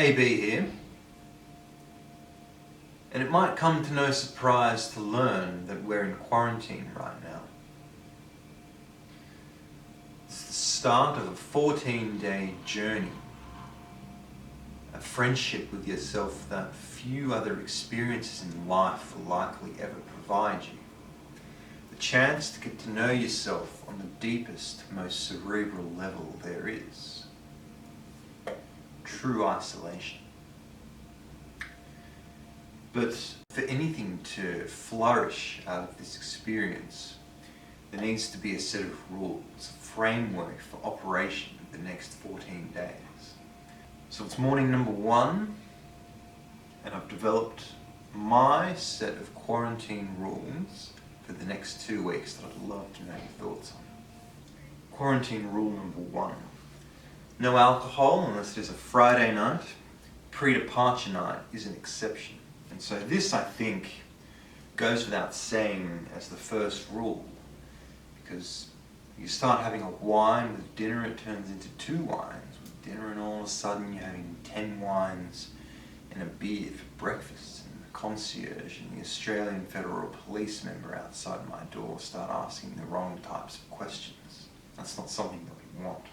AB here, and it might come to no surprise to learn that we're in quarantine right now. It's the start of a 14-day journey, a friendship with yourself that few other experiences in life will likely ever provide you. The chance to get to know yourself on the deepest, most cerebral level there is. True isolation. But for anything to flourish out of this experience, there needs to be a set of rules, a framework for operation of the next 14 days. So it's morning number 1, and I've developed my set of quarantine rules for the next 2 weeks that I'd love to know your thoughts on. Quarantine rule number 1. No alcohol unless it is a Friday night. Pre-departure night is an exception. And so this, I think, goes without saying as the first rule, because you start having a wine with dinner, it turns into 2 wines with dinner, and all of a sudden you're having 10 wines and a beer for breakfast, and the concierge and the Australian Federal Police member outside my door start asking the wrong types of questions. That's not something that we want.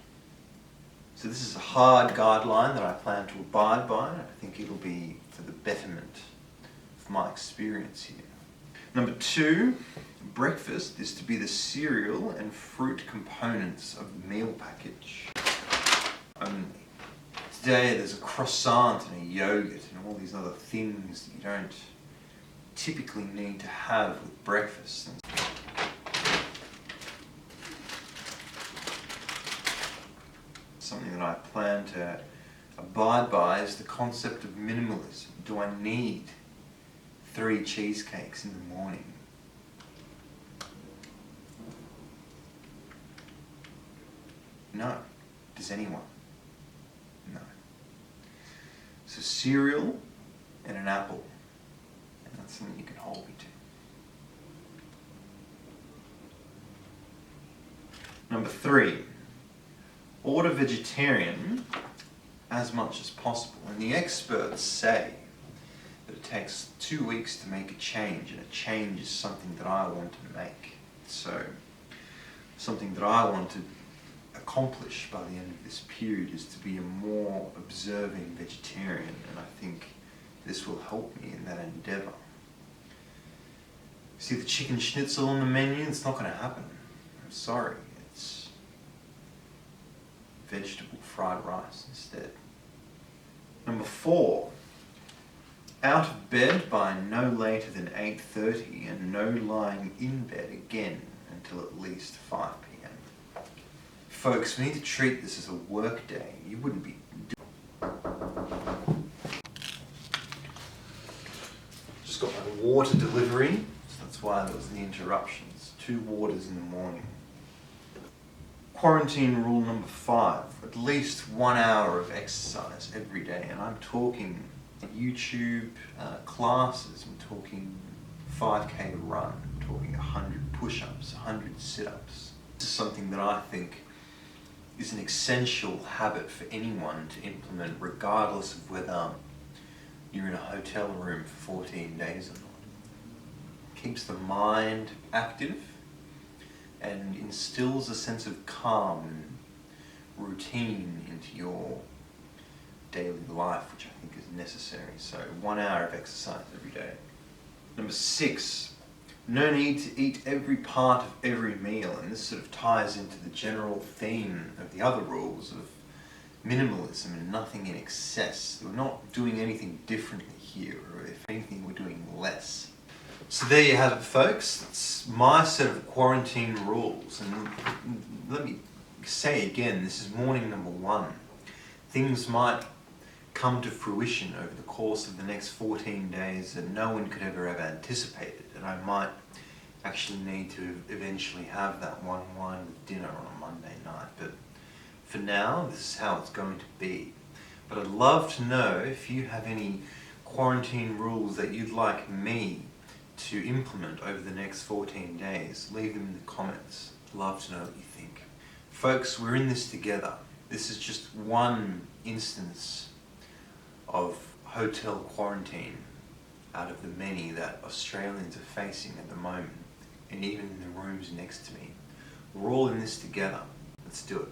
So this is a hard guideline that I plan to abide by, and I think it'll be for the betterment of my experience here. Number 2, breakfast is to be the cereal and fruit components of the meal package only. Today there's a croissant and a yogurt and all these other things that you don't typically need to have with breakfast. Something that I plan to abide by is the concept of minimalism. Do I need 3 cheesecakes in the morning? No. Does anyone? No. So cereal and an apple, and that's something you can hold me to. Number 3. Order vegetarian as much as possible. And the experts say that it takes 2 weeks to make a change, and a change is something that I want to make. So something that I want to accomplish by the end of this period is to be a more observing vegetarian, and I think this will help me in that endeavour. See the chicken schnitzel on the menu? It's not going to happen. I'm sorry. It's vegetable fried rice instead. Number 4. Out of bed by no later than 8:30 and no lying in bed again until at least 5 p.m. Folks, we need to treat this as a work day. You wouldn't be doing. Just got my water delivery, so that's why there was the interruptions. 2 waters in the morning. Quarantine rule number 5. At least 1 hour of exercise every day, and I'm talking YouTube classes. I'm talking 5k to run. I'm talking 100 push-ups, 100 sit-ups. This is something that I think is an essential habit for anyone to implement, regardless of whether you're in a hotel room for 14 days or not. It keeps the mind active and instills a sense of calm and routine into your daily life, which I think is necessary. So 1 hour of exercise every day. Number 6, no need to eat every part of every meal, and this sort of ties into the general theme of the other rules of minimalism and nothing in excess. We're not doing anything differently here, or if anything, we're doing less. So there you have it, folks. It's my set of quarantine rules, and let me say again, this is morning number 1. Things might come to fruition over the course of the next 14 days that no one could ever have anticipated, and I might actually need to eventually have that 1 wine with dinner on a Monday night, but for now this is how it's going to be. But I'd love to know if you have any quarantine rules that you'd like me to implement over the next 14 days. Leave them in the comments. Love to know what you think. Folks, we're in this together. This is just one instance of hotel quarantine out of the many that Australians are facing at the moment, and even in the rooms next to me. We're all in this together. Let's do it.